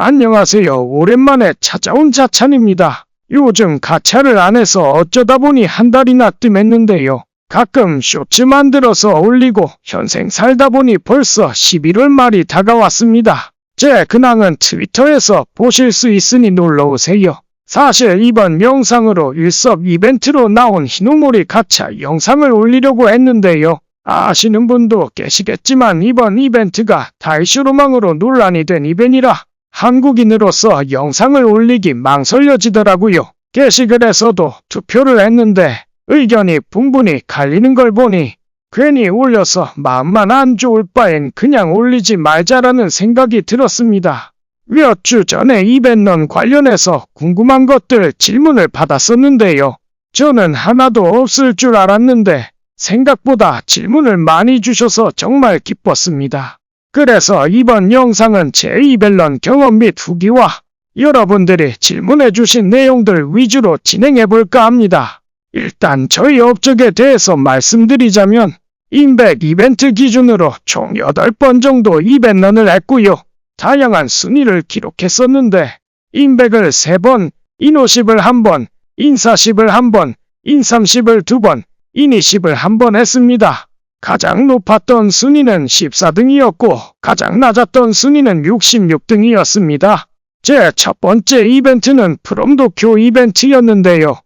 안녕하세요. 오랜만에 찾아온 자찬입니다. 요즘 가차를 안 해서 어쩌다 보니 한 달이나 뜸했는데요. 가끔 쇼츠 만들어서 올리고 현생 살다 보니 벌써 11월 말이 다가왔습니다. 제 근황은 트위터에서 보실 수 있으니 놀러오세요. 사실 이번 영상으로 일섭 이벤트로 나온 히노모리 가차 영상을 올리려고 했는데요. 아시는 분도 계시겠지만 이번 이벤트가 다이쇼로망으로 논란이 된 이벤이라 한국인으로서 영상을 올리기 망설여지더라고요. 게시글에서도 투표를 했는데 의견이 분분히 갈리는 걸 보니 괜히 올려서 마음만 안 좋을 바엔 그냥 올리지 말자라는 생각이 들었습니다. 몇 주 전에 이벤런 관련해서 궁금한 것들 질문을 받았었는데요. 저는 하나도 없을 줄 알았는데 생각보다 질문을 많이 주셔서 정말 기뻤습니다. 그래서 이번 영상은 제 이벤런 경험 및 후기와 여러분들이 질문해주신 내용들 위주로 진행해볼까 합니다. 일단 저희 업적에 대해서 말씀드리자면 인백 이벤트 기준으로 총 8번 정도 이벤런을 했고요. 다양한 순위를 기록했었는데 인백을 3번, 인50을 1번, 인40을 1번, 인30을 2번, 인20을 1번 했습니다. 가장 높았던 순위는 14등이었고 가장 낮았던 순위는 66등이었습니다. 제 첫 번째 이벤트는 프롬도쿄 이벤트였는데요.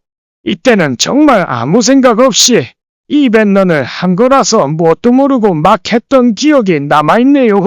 이때는 정말 아무 생각 없이 이벤런을 한 거라서 뭣도 모르고 막 했던 기억이 남아있네요.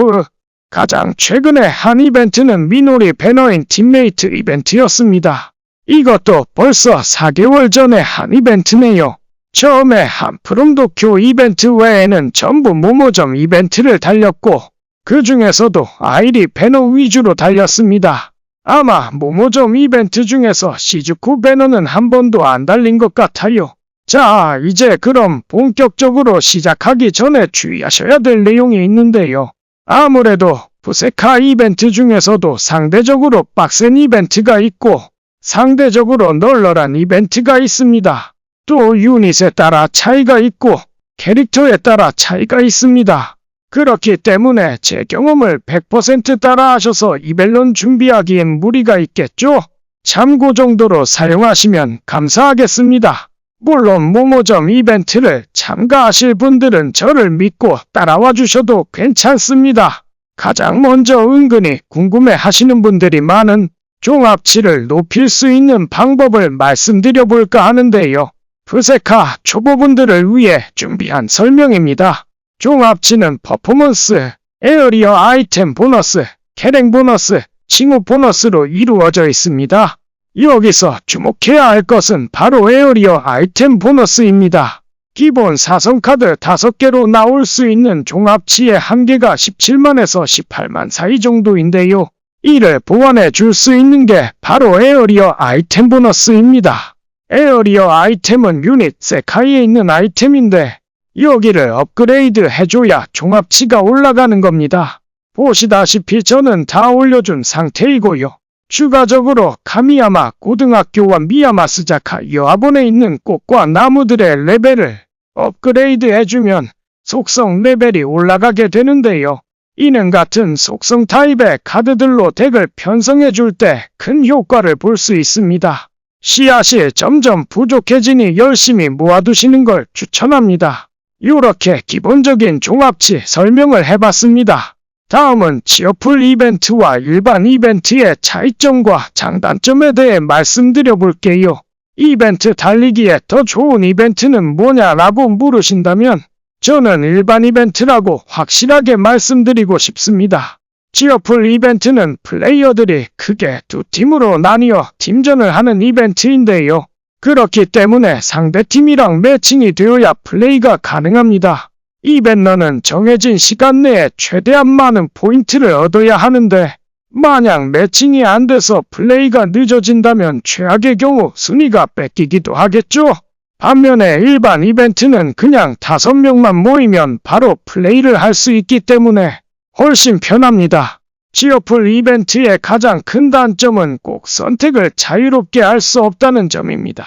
가장 최근에 한 이벤트는 미노리 배너인 팀메이트 이벤트였습니다. 이것도 벌써 4개월 전에 한 이벤트네요. 처음에 한 프롬도쿄 이벤트 외에는 전부 모모점 이벤트를 달렸고 그 중에서도 아이리 배너 위주로 달렸습니다. 아마 모모점 이벤트 중에서 시즈쿠 배너는 한 번도 안 달린 것 같아요. 자, 이제 그럼 본격적으로 시작하기 전에 주의하셔야 될 내용이 있는데요. 아무래도 부세카 이벤트 중에서도 상대적으로 빡센 이벤트가 있고 상대적으로 널널한 이벤트가 있습니다. 또 유닛에 따라 차이가 있고 캐릭터에 따라 차이가 있습니다. 그렇기 때문에 제 경험을 100% 따라하셔서 이벤런 준비하기엔 무리가 있겠죠? 참고 정도로 사용하시면 감사하겠습니다. 물론 모모점 이벤트를 참가하실 분들은 저를 믿고 따라와 주셔도 괜찮습니다. 가장 먼저 은근히 궁금해 하시는 분들이 많은 종합치를 높일 수 있는 방법을 말씀드려 볼까 하는데요. 부세카 초보분들을 위해 준비한 설명입니다. 종합치는 퍼포먼스, 에어리어 아이템 보너스, 캐랭 보너스, 칭호 보너스로 이루어져 있습니다. 여기서 주목해야 할 것은 바로 에어리어 아이템 보너스입니다. 기본 사성카드 5개로 나올 수 있는 종합치의 한계가 17만에서 18만 사이 정도인데요. 이를 보완해 줄 수 있는 게 바로 에어리어 아이템 보너스입니다. 에어리어 아이템은 유닛 세카이에 있는 아이템인데 여기를 업그레이드 해줘야 종합치가 올라가는 겁니다. 보시다시피 저는 다 올려준 상태이고요. 추가적으로 카미야마 고등학교와 미야마스자카 여학원에 있는 꽃과 나무들의 레벨을 업그레이드 해주면 속성 레벨이 올라가게 되는데요. 이는 같은 속성 타입의 카드들로 덱을 편성해줄 때 큰 효과를 볼 수 있습니다. 씨앗이 점점 부족해지니 열심히 모아두시는 걸 추천합니다. 이렇게 기본적인 종합치 설명을 해봤습니다. 다음은 치어풀 이벤트와 일반 이벤트의 차이점과 장단점에 대해 말씀드려 볼게요. 이벤트 달리기에 더 좋은 이벤트는 뭐냐라고 물으신다면 저는 일반 이벤트라고 확실하게 말씀드리고 싶습니다. 치어풀 이벤트는 플레이어들이 크게 두 팀으로 나뉘어 팀전을 하는 이벤트인데요. 그렇기 때문에 상대팀이랑 매칭이 되어야 플레이가 가능합니다. 이벤런은 정해진 시간 내에 최대한 많은 포인트를 얻어야 하는데 만약 매칭이 안 돼서 플레이가 늦어진다면 최악의 경우 순위가 뺏기기도 하겠죠. 반면에 일반 이벤트는 그냥 5명만 모이면 바로 플레이를 할 수 있기 때문에 훨씬 편합니다. 치어풀 이벤트의 가장 큰 단점은 꼭 선택을 자유롭게 할 수 없다는 점입니다.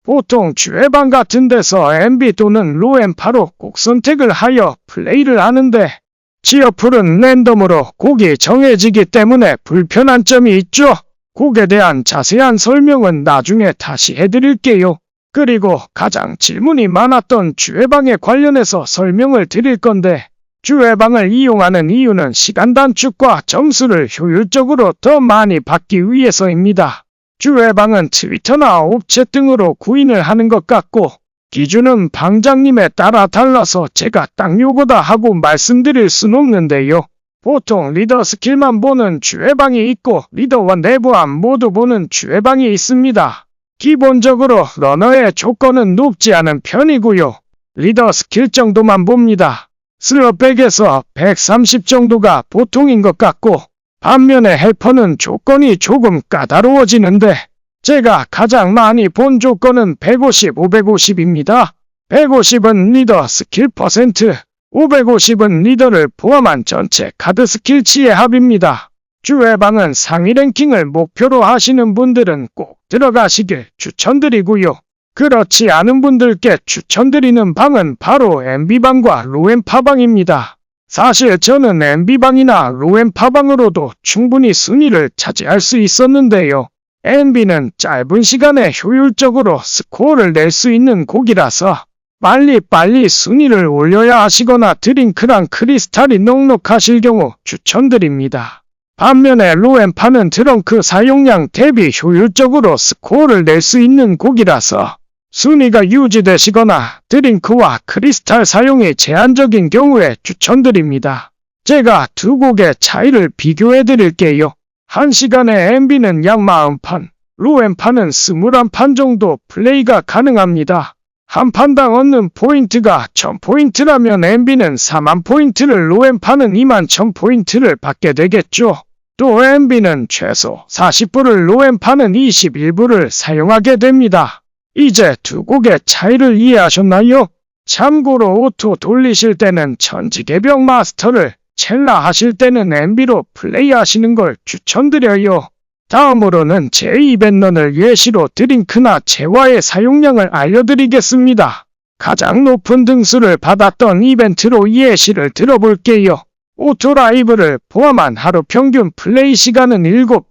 보통 주회방 같은 데서 MB 또는 로엠파로 꼭 선택을 하여 플레이를 하는데 지어풀은 랜덤으로 곡이 정해지기 때문에 불편한 점이 있죠. 곡에 대한 자세한 설명은 나중에 다시 해드릴게요. 그리고 가장 질문이 많았던 주회방에 관련해서 설명을 드릴 건데, 주회방을 이용하는 이유는 시간 단축과 점수를 효율적으로 더 많이 받기 위해서입니다. 주회방은 트위터나 옵챗 등으로 구인을 하는 것 같고, 기준은 방장님에 따라 달라서 제가 딱 요거다 하고 말씀드릴 순 없는데요. 보통 리더 스킬만 보는 주회방이 있고 리더와 내부함 모두 보는 주회방이 있습니다. 기본적으로 러너의 조건은 높지 않은 편이고요. 리더 스킬 정도만 봅니다. 슬롯백에서 130 정도가 보통인 것 같고, 반면에 헬퍼는 조건이 조금 까다로워지는데, 제가 가장 많이 본 조건은 150, 550입니다. 150은 리더 스킬 퍼센트, 550은 리더를 포함한 전체 카드 스킬치의 합입니다. 주회방은 상위 랭킹을 목표로 하시는 분들은 꼭 들어가시길 추천드리고요. 그렇지 않은 분들께 추천드리는 방은 바로 MB방과 로엠파방입니다. 사실 저는 MB방이나 로엠파방으로도 충분히 순위를 차지할 수 있었는데요. MB는 짧은 시간에 효율적으로 스코어를 낼 수 있는 곡이라서 빨리빨리 순위를 올려야 하시거나 드링크랑 크리스탈이 넉넉하실 경우 추천드립니다. 반면에 로엠파는 드렁크 사용량 대비 효율적으로 스코어를 낼 수 있는 곡이라서 순위가 유지되시거나 드링크와 크리스탈 사용이 제한적인 경우에 추천드립니다. 제가 두 곡의 차이를 비교해 드릴게요. 1시간에 MB는 약 40판, 로엠파는 21판 정도 플레이가 가능합니다. 한 판당 얻는 포인트가 1000포인트라면 MB는 40,000포인트를, 로엠파는 21,000포인트를 받게 되겠죠. 또 MB는 최소 40불을, 로엠파는 21불을 사용하게 됩니다. 이제 두 곡의 차이를 이해하셨나요? 참고로 오토 돌리실 때는 천지개벽 마스터를, 첼라 하실 때는 MB로 플레이하시는 걸 추천드려요. 다음으로는 제 이벤런을 예시로 드링크나 재화의 사용량을 알려드리겠습니다. 가장 높은 등수를 받았던 이벤트로 예시를 들어볼게요. 오토라이브를 포함한 하루 평균 플레이 시간은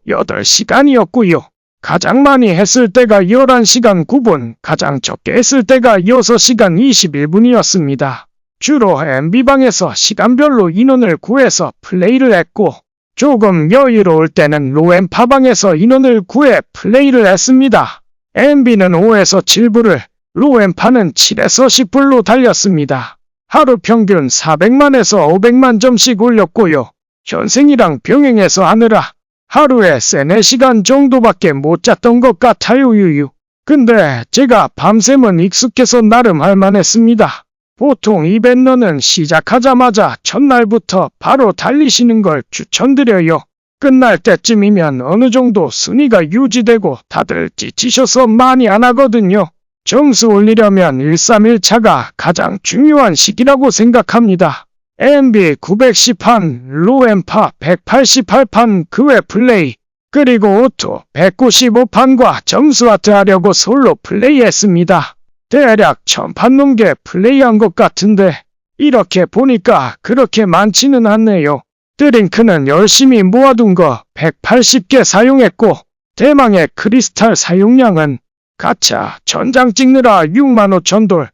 8시간이었고요. 가장 많이 했을 때가 11시간 9분, 가장 적게 했을 때가 6시간 21분이었습니다. 주로 MB방에서 시간별로 인원을 구해서 플레이를 했고, 조금 여유로울 때는 로엠파방에서 인원을 구해 플레이를 했습니다. MB는 5에서 7불을, 로엠파는 7에서 10불로 달렸습니다. 하루 평균 400만에서 500만 점씩 올렸고요. 현생이랑 병행해서 하느라 하루에 3-4시간 정도밖에 못 잤던 것 같아요. 유유. 근데 제가 밤샘은 익숙해서 나름 할만했습니다. 보통 이벤런은 시작하자마자 첫날부터 바로 달리시는 걸 추천드려요. 끝날 때쯤이면 어느 정도 순위가 유지되고 다들 지치셔서 많이 안 하거든요. 점수 올리려면 131차가 가장 중요한 시기라고 생각합니다. MB 910판, 로엠파 188판 그 외 플레이, 그리고 오토 195판과 점수아트 하려고 솔로 플레이했습니다. 대략 1000판 넘게 플레이한 것 같은데 이렇게 보니까 그렇게 많지는 않네요. 드링크는 열심히 모아둔 거 180개 사용했고, 대망의 크리스탈 사용량은 가차 전장 찍느라 65,000돌,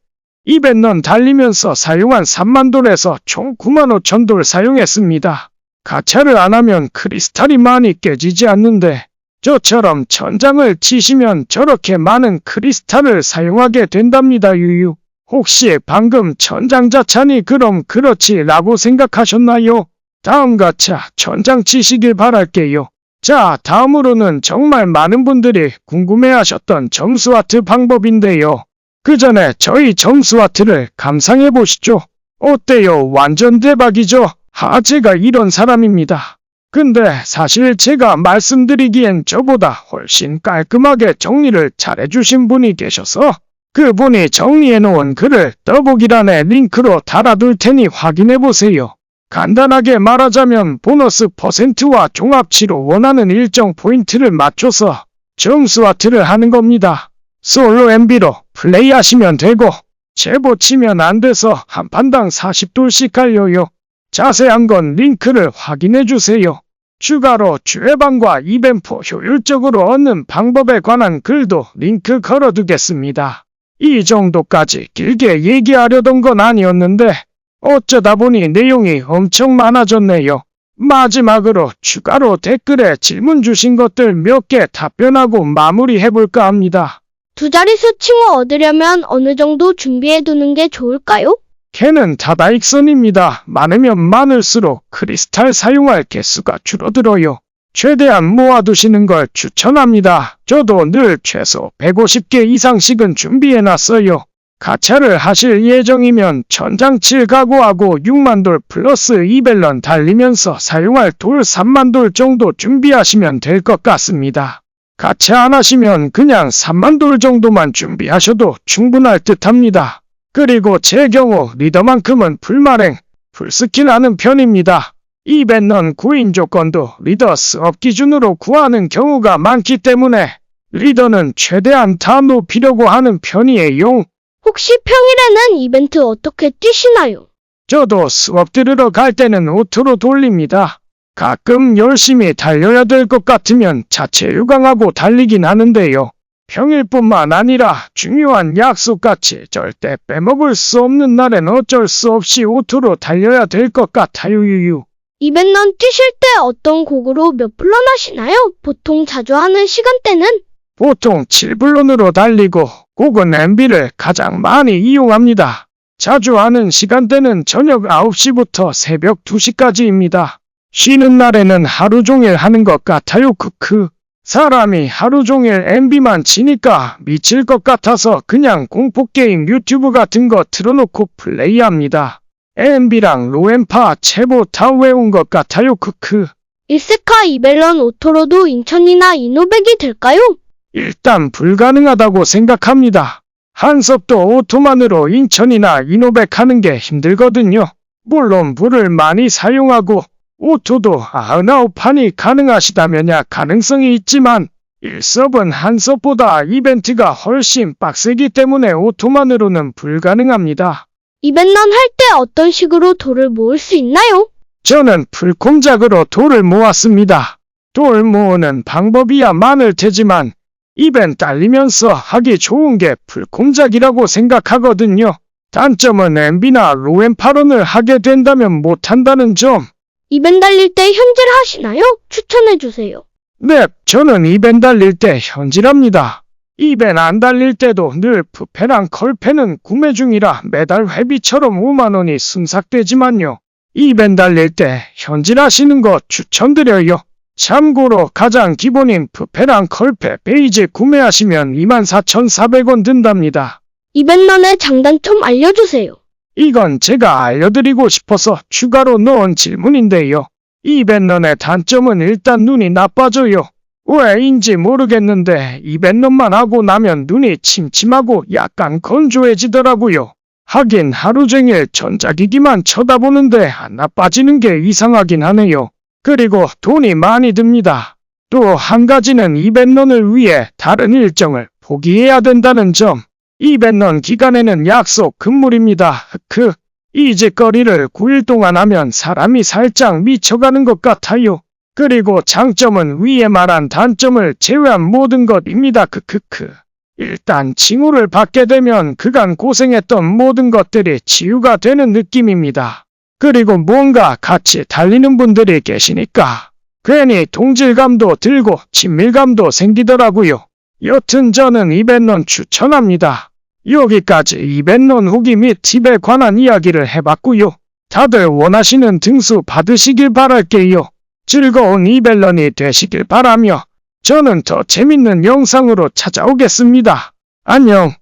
이벤런 달리면서 사용한 30,000돌에서 총 95,000돌 사용했습니다. 가차를 안하면 크리스탈이 많이 깨지지 않는데 저처럼 전장을 치시면 저렇게 많은 크리스탈을 사용하게 된답니다. 유유. 혹시 방금 전장 자찬이 그럼 그렇지 라고 생각하셨나요? 다음 가차 전장 치시길 바랄게요. 자, 다음으로는 정말 많은 분들이 궁금해하셨던 점수아트 방법인데요. 그 전에 저희 점수아트를 감상해보시죠. 어때요? 완전 대박이죠? 제가 이런 사람입니다. 근데 사실 제가 말씀드리기엔 저보다 훨씬 깔끔하게 정리를 잘해주신 분이 계셔서 그분이 정리해놓은 글을 더보기란에 링크로 달아둘 테니 확인해보세요. 간단하게 말하자면 보너스 퍼센트와 종합치로 원하는 일정 포인트를 맞춰서 점수아트를 하는 겁니다. 솔로 MB로 플레이하시면 되고 제보 치면 안 돼서 한 판당 40돌씩 갈려요. 자세한 건 링크를 확인해주세요. 추가로 주회방과 이벤트 효율적으로 얻는 방법에 관한 글도 링크 걸어두겠습니다. 이 정도까지 길게 얘기하려던 건 아니었는데 어쩌다 보니 내용이 엄청 많아졌네요. 마지막으로 추가로 댓글에 질문 주신 것들 몇 개 답변하고 마무리해볼까 합니다. 두 자릿수 칭호 얻으려면 어느 정도 준비해두는 게 좋을까요? 캔은 다다익선입니다. 많으면 많을수록 크리스탈 사용할 개수가 줄어들어요. 최대한 모아두시는 걸 추천합니다. 저도 늘 최소 150개 이상씩은 준비해놨어요. 가차를 하실 예정이면 전장칠 각오하고 6만 돌 플러스 2벨런 달리면서 사용할 돌 3만 돌 정도 준비하시면 될 것 같습니다. 가차 안 하시면 그냥 3만 돌 정도만 준비하셔도 충분할 듯 합니다. 그리고 제 경우 리더만큼은 풀마랭, 풀스킬 하는 편입니다. 이벤넌 구인 조건도 리더 스업 기준으로 구하는 경우가 많기 때문에 리더는 최대한 다 높이려고 하는 편이에요. 혹시 평일에는 이벤트 어떻게 뛰시나요? 저도 수업 들으러 갈 때는 오토로 돌립니다. 가끔 열심히 달려야 될 것 같으면 자체 유강하고 달리긴 하는데요. 평일뿐만 아니라 중요한 약속같이 절대 빼먹을 수 없는 날엔 어쩔 수 없이 오토로 달려야 될 것 같아요. 유유. 이벤넌 뛰실 때 어떤 곡으로 몇 플런 하시나요? 보통 자주 하는 시간대는? 보통 7블론으로 달리고 곡은 MB를 가장 많이 이용합니다. 자주 하는 시간대는 저녁 9시부터 새벽 2시까지입니다. 쉬는 날에는 하루 종일 하는 것 같아요. 크크. 사람이 하루 종일 MB만 치니까 미칠 것 같아서 그냥 공포게임 유튜브 같은 거 틀어놓고 플레이합니다. MB랑 로엔파 체보 다 외운 것 같아요. 크크. 1세카 이벨런 오토로도 인천이나 이노백이 될까요? 일단 불가능하다고 생각합니다. 한섭도 오토만으로 인천이나 이노백 하는 게 힘들거든요. 물론 불을 많이 사용하고 오토도 99판이 가능하시다면야 가능성이 있지만 1섭은 한섭보다 이벤트가 훨씬 빡세기 때문에 오토만으로는 불가능합니다. 이벤넌 할 때 어떤 식으로 돌을 모을 수 있나요? 저는 풀콤작으로 돌을 모았습니다. 돌 모으는 방법이야 많을 테지만 이벤트 달리면서 하기 좋은 게 풀콤작이라고 생각하거든요. 단점은 MB나 로엔파런을 하게 된다면 못한다는 점. 이벤 달릴 때 현질 하시나요? 추천해주세요. 네, 저는 이벤 달릴 때 현질합니다. 이벤 안 달릴 때도 늘 푸페랑 컬페는 구매 중이라 매달 회비처럼 5만원이 순삭되지만요. 이벤 달릴 때 현질하시는 거 추천드려요. 참고로 가장 기본인 푸페랑 컬페 베이지 구매하시면 24,400원 든답니다. 이벤런의 장단점 알려주세요. 이건 제가 알려드리고 싶어서 추가로 넣은 질문인데요. 이벤런의 단점은 일단 눈이 나빠져요. 왜인지 모르겠는데 이벤런만 하고 나면 눈이 침침하고 약간 건조해지더라고요. 하긴 하루 종일 전자기기만 쳐다보는데 안 나빠지는 게 이상하긴 하네요. 그리고 돈이 많이 듭니다. 또 한 가지는 이벤런을 위해 다른 일정을 포기해야 된다는 점. 이벤런 기간에는 약속 금물입니다. 이 짓거리를 9일 동안 하면 사람이 살짝 미쳐가는 것 같아요. 그리고 장점은 위에 말한 단점을 제외한 모든 것입니다. 일단 칭호를 받게 되면 그간 고생했던 모든 것들이 치유가 되는 느낌입니다. 그리고 뭔가 같이 달리는 분들이 계시니까 괜히 동질감도 들고 친밀감도 생기더라고요. 여튼 저는 이벤런 추천합니다. 여기까지 이벤런 후기 및 팁에 관한 이야기를 해봤고요. 다들 원하시는 등수 받으시길 바랄게요. 즐거운 이벤런이 되시길 바라며 저는 더 재밌는 영상으로 찾아오겠습니다. 안녕.